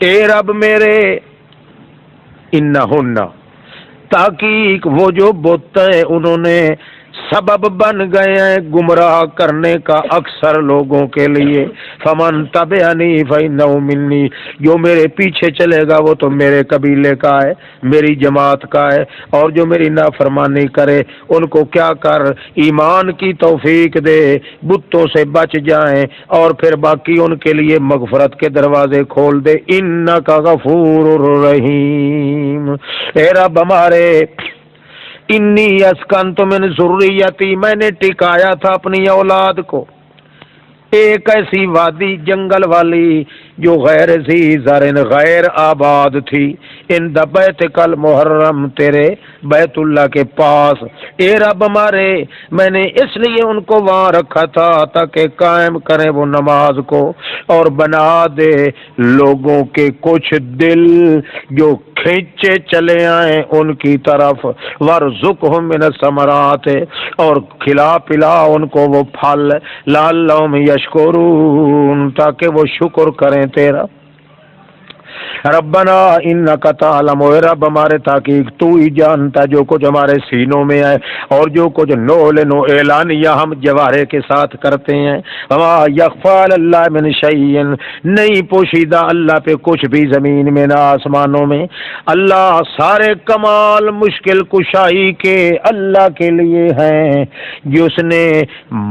اے رب میرے انہن، تحقیق وہ جو بت ہیں انہوں نے سبب بن گئے ہیں گمراہ کرنے کا اکثر لوگوں کے لیے۔ فمن تبعنی فإنہ منی، جو میرے پیچھے چلے گا وہ تو میرے قبیلے کا ہے، میری جماعت کا ہے، اور جو میری نافرمانی کرے ان کو کیا کر، ایمان کی توفیق دے، بتوں سے بچ جائیں، اور پھر باقی ان کے لیے مغفرت کے دروازے کھول دے۔ انک غفور رحیم، اے رب ہمارے، انی اسکنت من ذریتی، میں نے ٹکایا تھا اپنی اولاد کو ایک ایسی وادی جنگل والی جو غیر ذی زرع، غیر آباد تھی، ان بیتک المحرم، تیرے بیت اللہ کے پاس۔ اے رب ہمارے، میں نے اس لیے ان کو وہاں رکھا تھا تاکہ قائم کریں وہ نماز کو، اور بنا دے لوگوں کے کچھ دل جو کھینچے چلے آئیں ان کی طرف، وارزقہم من الثمرات، اور کھلا پلا ان کو وہ پھل، لعلہم یشکرون، تاکہ وہ شکر کریں تیرا۔ ربنا انک تعلم، اے رب ہمارے تحقیق تو ہی جانتا جو کچھ ہمارے سینوں میں ہے اور جو کچھ نعلن و اعلانیہ ہم جوارے کے ساتھ کرتے ہیں۔ وما یخفی علی اللہ من شیء، نہیں پوشیدہ اللہ پہ کچھ بھی زمین میں نہ آسمانوں میں۔ اللہ سارے کمال مشکل کشائی کے اللہ کے لیے ہیں، جس نے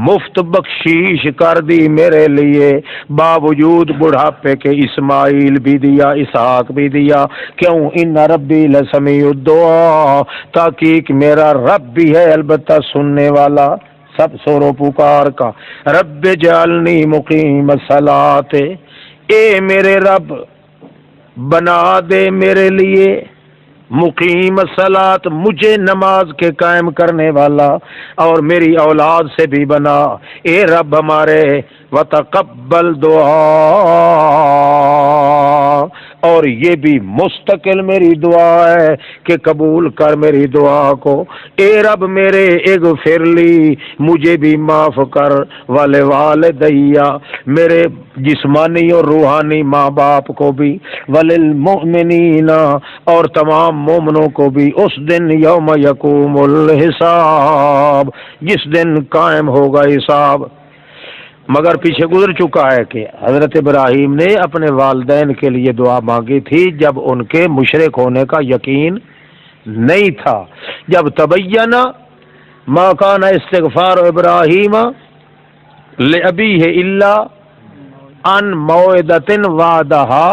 مفت بخشیش کر دی میرے لیے، باوجود بڑھاپے کے اسماعیل بھی دیا، اسحاق بھی دیا۔ کیوں؟ ان ربی لسمیع الدعا، تحقیق میرا رب بھی ہے البتہ سننے والا سب سورو پکار کا۔ رب جعلنی مقیم الصلاۃ، اے میرے رب بنا دے میرے لیے مقیم الصلاۃ، مجھے نماز کے قائم کرنے والا، اور میری اولاد سے بھی بنا۔ اے رب ہمارے وتقبل دعا، اور یہ بھی مستقل میری دعا ہے کہ قبول کر میری دعا کو. اے رب میرے اغفر لی، مجھے بھی معاف کر، والدیا، میرے جسمانی اور روحانی ماں باپ کو بھی، وللمؤمنین، اور تمام مومنوں کو بھی، اس دن یوم یقوم الحساب، جس دن قائم ہوگا حساب. مگر پیچھے گزر چکا ہے کہ حضرت ابراہیم نے اپنے والدین کے لیے دعا مانگی تھی جب ان کے مشرک ہونے کا یقین نہیں تھا. جب تبین ما کان استغفار ابراہیم لأبیہ الا ان موعدۃ وعدہا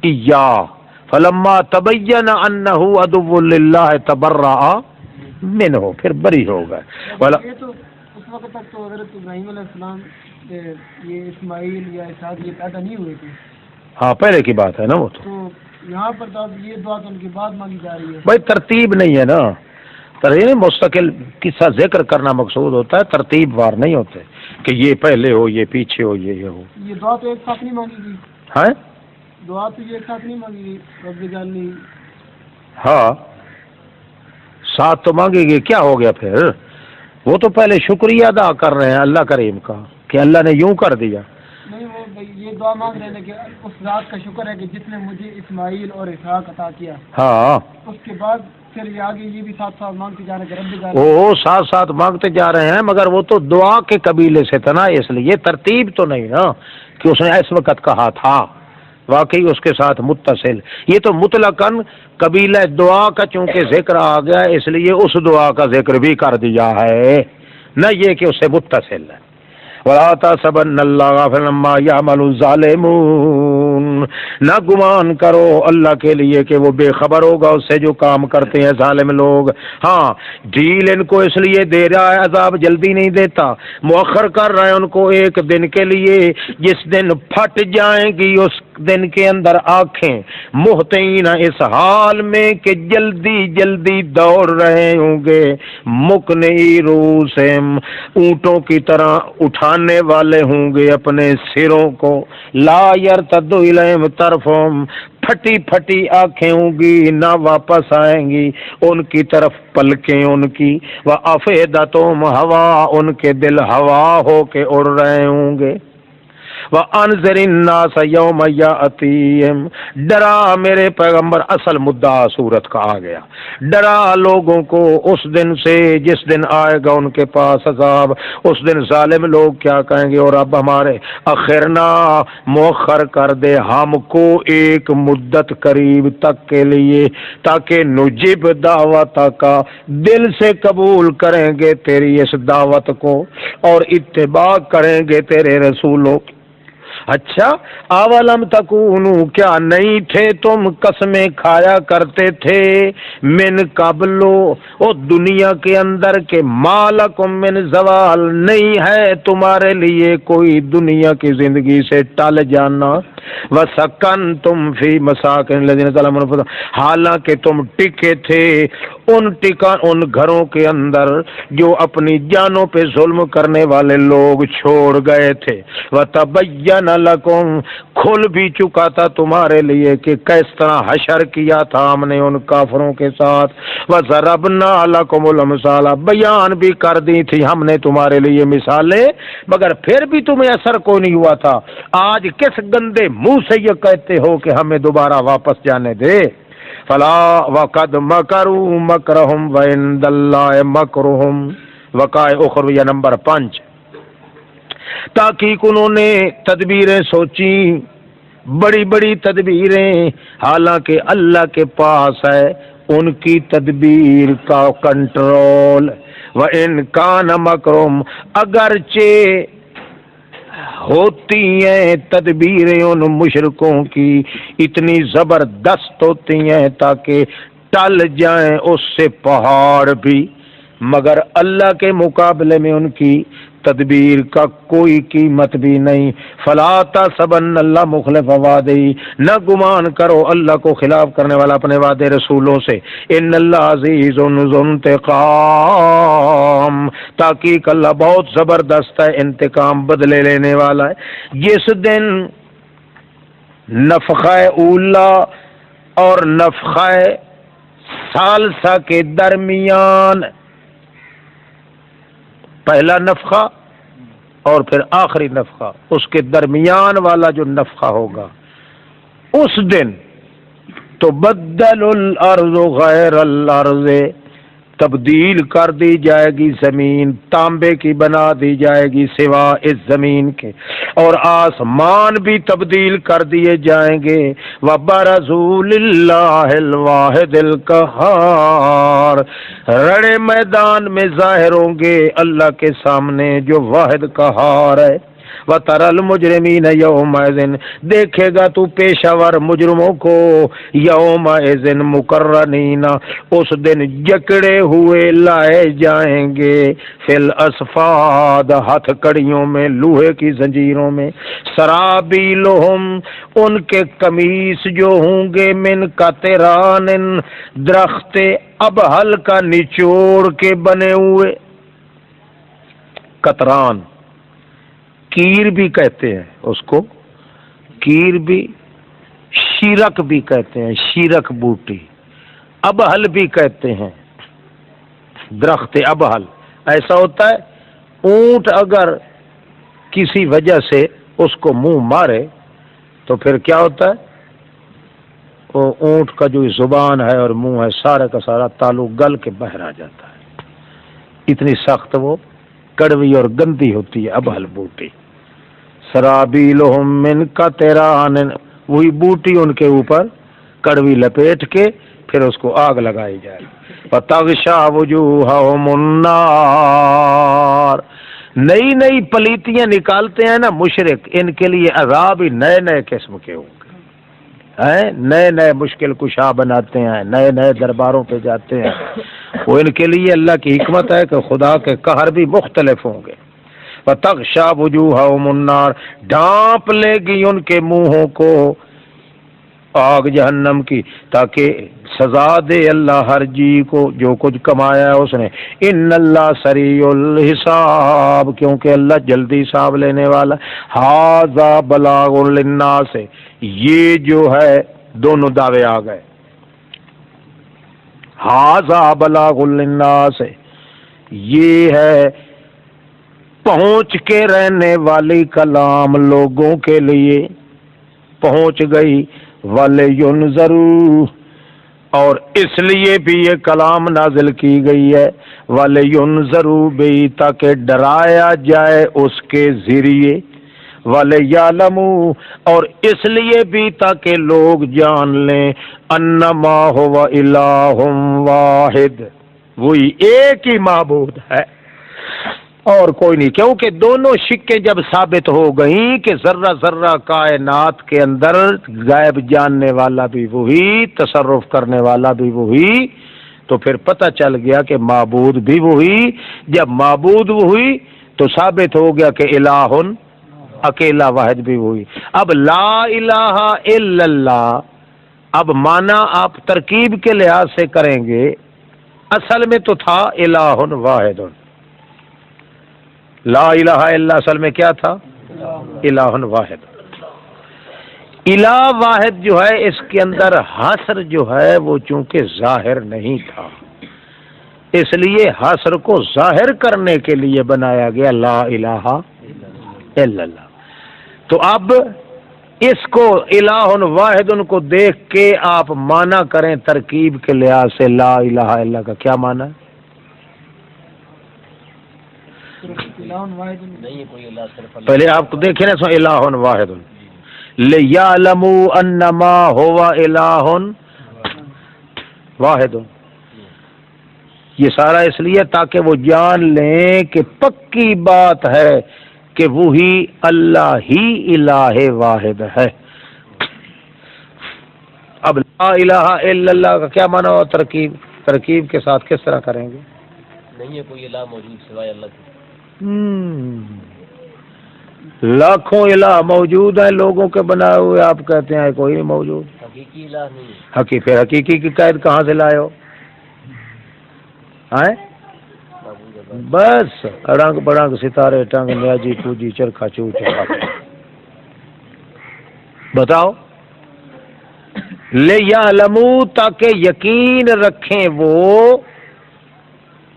ایاہ فلما تبین انہ عدو للہ تبرأ منہ، پھر بری ہو گئے. یہ تو اس وقت تک تو حضرت ابراہیم علیہ السلام یہ اسماعیل یا اسحاق یہ پیدا نہیں ہوئے تھے. ہاں پہلے کی بات ہے نا وہ تو یہاں پر تو یہ دعا تو ان کے بعد مانگی جا رہی ہے. بھائی ترتیب نہیں ہے نا، ترتیب مستقل قصہ ذکر کرنا مقصود ہوتا ہے، ترتیب وار نہیں ہوتے کہ یہ پہلے ہو یہ پیچھے ہو یہ ہو. یہ دعا تو ایک ساتھ نہیں مانگی گئی. ہاں دعا تو یہ ایک ساتھ نہیں مانگی گئی. رب جعلنی، ہاں ساتھ تو مانگے گی. کیا ہو گیا پھر؟ وہ تو پہلے شکریہ ادا کر رہے ہیں اللہ کریم کا کہ اللہ نے یوں کر دیا. نہیں وہ یہ دعا مانگ رہے ہیں کہ اس ذات کا شکر ہے کہ جس نے مجھے اسماعیل اور اسحاق عطا کیا. ہاں اس کے بعد پھر یہ آگے یہ بھی ساتھ ساتھ مانگتے جا رہے ہیں کہ رب جعلنی. وہ ساتھ ساتھ مانگتے جا رہے ہیں، مگر وہ تو دعا کے قبیلے سے تھا نا، اس لیے ترتیب تو نہیں نا کہ اس نے اس وقت کہا تھا. واقعی اس کے ساتھ متصل، یہ تو مطلقاً قبیلہ دعا کا چونکہ ذکر آ گیا اس لیے اس دعا کا ذکر بھی کر دیا ہے، نہ یہ کہ اس سے متصل ہے. وَلَا تَحْسَبَنَّ اللَّهَ غَافِلًا عَمَّا يَعْمَلُ الظَّالِمُونَ، نہ گمان کرو اللہ کے لیے کہ وہ بے خبر ہوگا اس سے جو کام کرتے ہیں ظالم لوگ. ہاں ڈھیل ان کو اس لیے دے رہا ہے، عذاب جلدی نہیں دیتا، مؤخر کر رہا ہے ان کو ایک دن کے لیے جس دن پھٹ جائیں گی اس دن کے اندر آنکھیں، مہطعین، اس حال میں کہ جلدی جلدی دوڑ رہے ہوں گے، مقنعی رؤوسہم، اونٹوں کی طرح اٹھانے والے ہوں گے اپنے سروں کو، لا یرتد الیہم طرفہم، پھٹی پھٹی آنکھیں ہوں گی، نہ واپس آئیں گی ان کی طرف پلکیں ان کی، وافئدتہم ہوا، ان کے دل ہوا ہو کے اڑ رہے ہوں گے. وَأَنذِرِ النَّاسَ يَوْمَ يَأْتِيهِمْ، ڈرا میرے پیغمبر، اصل مدعا صورت کا آ گیا، ڈرا لوگوں کو اس دن سے جس دن آئے گا ان کے پاس عذاب. اس دن ظالم لوگ کیا کہیں گے؟ اور اب ہمارے اخرنا، مؤخر کر دے ہم کو ایک مدت قریب تک کے لیے، تاکہ نجیب دعوت کا، دل سے قبول کریں گے تیری اس دعوت کو اور اتباع کریں گے تیرے رسولوں. اچھا اولم تکونو، کیا نہیں تھے تم قسمیں کھایا کرتے تھے، من قبلو، او دنیا کے اندر کے، مالکم من زوال، نہیں ہے تمہارے لیے کوئی دنیا کی زندگی سے ٹل جانا. وسکنتم فی مساکن الذین ظلموا انفسہم، حالانکہ تم ٹکے تھے ان گھروں کے اندر جو اپنی جانوں پہ ظلم کرنے والے لوگ چھوڑ گئے تھے. وتبین لکم، کھل بھی چکا تھا تمہارے لیے کہ کس طرح حشر کیا تھا ہم نے ان کافروں کے ساتھ. وضربنا لکم الامثال، بیان بھی کر دی تھی ہم نے تمہارے لیے مثالیں، مگر پھر بھی تمہیں اثر کوئی نہیں ہوا تھا. آج کس گندے منہ سے یہ کہتے ہو کہ ہمیں دوبارہ واپس جانے دے؟ فلا وقد مکروا مکرہم وعند اللہ مکرہم، وقائع اخرویہ نمبر 5. تحقیق انہوں نے تدبیریں سوچی، بڑی بڑی تدبیریں، حالانکہ اللہ کے پاس ہے ان کی تدبیر کا کنٹرول. وَإِنْ كَانَ مَكْرُهُمْ، اگرچہ ہوتی ہیں تدبیریں ان مشرکوں کی اتنی زبردست ہوتی ہیں تاکہ ٹل جائیں اس سے پہاڑ بھی، مگر اللہ کے مقابلے میں ان کی تدبیر کا کوئی قیمت بھی نہیں. فلا تحسبن اللہ مخلف وعدہ، نہ گمان کرو اللہ کو خلاف کرنے والا اپنے وعدے رسولوں سے. ان اللہ عزیز ذو انتقام، تحقیق اللہ بہت زبردست ہے، انتقام بدلے لینے والا ہے. جس دن نفخہ اولا اور نفخہ ثالثہ کے درمیان پہلا نفخہ اور پھر آخری نفخہ، اس کے درمیان والا جو نفخہ ہوگا اس دن تو بدل الارض غیر الارض، تبدیل کر دی جائے گی زمین، تانبے کی بنا دی جائے گی سوا اس زمین کے، اور آسمان بھی تبدیل کر دیے جائیں گے۔ وَبَرَزُوا لِلَّهِ الْوَاحِدِ الْقَهَّارِ، رڑے میدان میں ظاہر ہوں گے اللہ کے سامنے جو واحد قہار ہے۔ وَتَرَى الْمُجْرِمِينَ يَوْمَئِذٍ، دیکھے گا تو پیشہ ور مجرموں کو یومئذ مقرنین، اس دن جکڑے ہوئے لائے جائیں گے، فی الاسفاد، ہتھ کڑیوں میں، لوہے کی زنجیروں میں، سرابیلہم، ان کے قمیص جو ہوں گے، من قطران، درخت ابہل کا نچوڑ کے بنے ہوئے، قطران کیر بھی کہتے ہیں اس کو، کیر بھی، شیرک بھی کہتے ہیں، شیرک بوٹی، ابہل بھی کہتے ہیں، درخت ابہل۔ ایسا ہوتا ہے اونٹ اگر کسی وجہ سے اس کو منہ مارے تو پھر کیا ہوتا ہے، وہ اونٹ کا جو زبان ہے اور منہ ہے سارا کا سارا تالو گل کے باہر آ جاتا ہے، اتنی سخت وہ کڑوی اور گندی ہوتی ہے ابہل بوٹی۔ سرابیلہم من قطران، وہی بوٹی ان کے اوپر کڑوی لپیٹ کے پھر اس کو آگ لگائی جائے۔ وَتَغْشَى وُجُوهَهُمُ النَّارُ، نئی نئی پلیتیاں نکالتے ہیں نا مشرک، ان کے لیے عذاب ہی نئے نئے قسم کے ہوں گے، نئے نئے مشکل کشا بناتے ہیں، نئے نئے درباروں پہ جاتے ہیں، وہ ان کے لیے اللہ کی حکمت ہے کہ خدا کے قہر بھی مختلف ہوں گے۔ وَتَغْشَى وُجُوهَهُمُ النَّارُ، ڈھانپ لے گی ان کے منہوں کو آگ جہنم کی، تاکہ سزا دے اللہ ہر جی کو جو کچھ کمایا ہے اس نے۔ ان اللہ سریع الحساب، کیونکہ اللہ جلدی حساب لینے والا۔ ھذا بلاغ للناس، یہ جو ہے دونوں دعوے آ گئے، ھذا بلاغ للناس، یہ ہے پہنچ کے رہنے والی کلام لوگوں کے لیے، پہنچ گئی، وَلِيُنذَرُوا، اور اس لیے بھی یہ کلام نازل کی گئی ہے، وَلِيُنذَرُوا بِهِ، تاکہ ڈرایا جائے اس کے ذریعے، وَلِيَعْلَمُوا، اور اس لیے بھی تاکہ لوگ جان لیں، انما هو الہ واحد، وہی ایک ہی معبود ہے اور کوئی نہیں، کیونکہ دونوں شکیں جب ثابت ہو گئیں کہ ذرہ ذرہ کائنات کے اندر غائب جاننے والا بھی وہی، تصرف کرنے والا بھی وہی، تو پھر پتہ چل گیا کہ معبود بھی وہی۔ جب معبود وہی تو ثابت ہو گیا کہ الہ اکیلا واحد بھی وہی۔ اب لا الہ الا اللہ، اب معنی آپ ترکیب کے لحاظ سے کریں گے، اصل میں تو تھا الہ واحد، لا الہ الا اصل میں کیا تھا، الہ واحد۔ الہ واحد جو ہے اس کے اندر حصر جو ہے وہ چونکہ ظاہر نہیں تھا، اس لیے حصر کو ظاہر کرنے کے لیے بنایا گیا لا الہ الا اللہ۔ تو اب اس کو الہ واحد ان کو دیکھ کے آپ معنی کریں ترکیب کے لحاظ سے، لا الہ الا کا کیا معنی ہے؟ پہلے آپ کو دیکھیں نا، سو الہ واحد، لِيَعْلَمُوا أَنَّمَا هُوَ إِلَٰهٌ واحد، یہ سارا اس لیے تاکہ وہ جان لیں کہ پکی بات ہے کہ وہی اللہ ہی الہ واحد ہے۔ اب لا الہ الا اللہ کا کیا معنی ہو؟ ترکیب کے ساتھ کس طرح کریں گے؟ نہیں ہے کوئی الہ موجود سوائے اللہ کے، لاکھوں الہ موجود ہیں لوگوں کے بنائے ہوئے، آپ کہتے ہیں کوئی نہیں موجود، حقیقی الہ نہیں ہے۔ پھر حقیقی کی قید کہاں سے لائے ہو؟ بس اڑنگ بڑنگ ستارے ٹنگ نیاجی پوجی چرخا چو چرخا، بتاؤ لِيَعْلَمُوا تاکہ یقین رکھیں وہ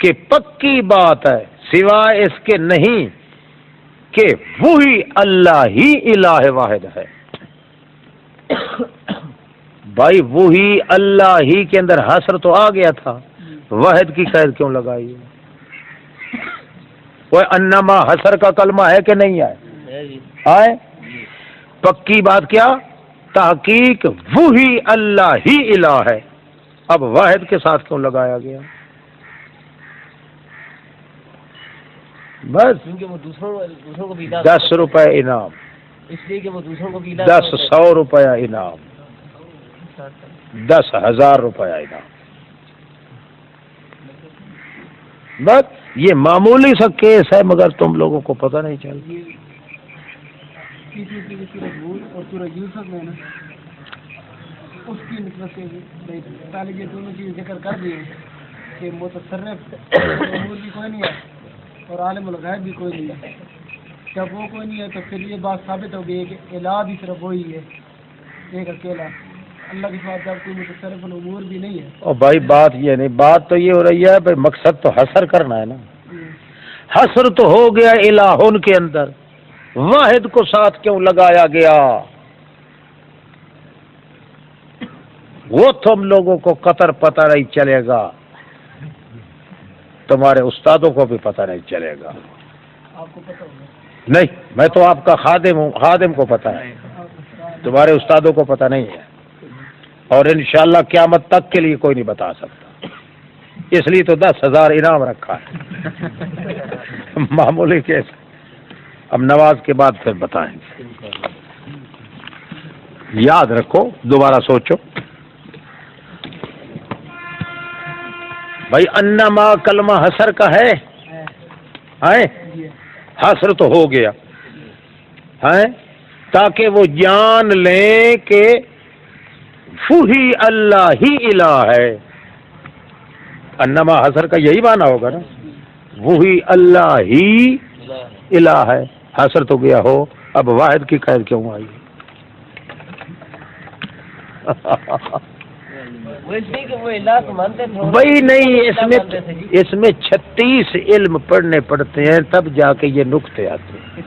کہ پکی بات ہے سوائے اس کے نہیں کہ وہی اللہ ہی الہ واحد ہے. بھائی وہی اللہ ہی کے اندر حسر تو آ گیا تھا، واحد کی قید کیوں لگائی؟ وہ انما حسر کا کلمہ ہے کہ نہیں ہے؟ پکی بات کیا؟ تحقیق وہی اللہ ہی الہ ہے. اب واحد کے ساتھ کیوں لگایا گیا؟ بس کیونکہ وہ دوسروں کو بھی 10 روپے انعام، اس لیے کہ وہ دوسروں کو بھی 100 روپیہ انعام، 10,000 روپیہ انعام. بس یہ معمولی سا کیس ہے مگر تم لوگوں کو پتہ نہیں چلتا. اور سورہ یوسف میں نا اس کی نسبت سے پہلے یہ دونوں چیز ذکر کر دیے کہ متصرف امور بھی کوئی نہیں ہے اور عالم الغیب بھی کوئی نہیں ہے. جب وہ کوئی نہیں ہے تو پھر یہ بات ثابت ہو گئی ہے کہ الہ بھی صرف وہی ہے، ایک اکیلا اللہ کے ساتھ. جب کوئی متصرف الامور بھی نہیں ہے. اور بھائی بات یہ نہیں، بات تو یہ ہو رہی ہے بھائی مقصد تو حسر کرنا ہے نا. حسر تو ہو گیا الہون کے اندر، واحد کو ساتھ کیوں لگایا گیا؟ وہ تم لوگوں کو قطر پتہ نہیں چلے گا، تمہارے استادوں کو بھی پتہ نہیں چلے گا. آپ کو پتہ ہوگا نہیں، میں تو آپ کا خادم ہوں، خادم کو پتہ ہے، تمہارے استادوں کو پتہ نہیں ہے. اور انشاءاللہ قیامت تک کے لیے کوئی نہیں بتا سکتا، اس لیے تو 10,000 انعام رکھا ہے. معمولی کیس. اب نماز کے بعد پھر بتائیں گے. یاد رکھو، دوبارہ سوچو. بھائی انما کلمہ حسر کا ہے، حسر تو ہو گیا ہے تاکہ وہ جان لیں کہ وہی اللہ ہی الہ ہے. انما حسر کا یہی معنی ہوگا نا، وہی اللہ ہی الہ ہے. حسر تو گیا ہو، اب واحد کی قید کیوں آئی؟ بھائی نہیں، اس میں 36 علم پڑھنے پڑتے ہیں تب جا کے یہ نقطے آتے ہیں.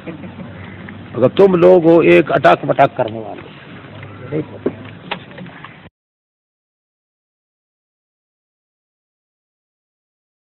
اگر تم لوگ ہو ایک اٹاک مٹاک کرنے والے.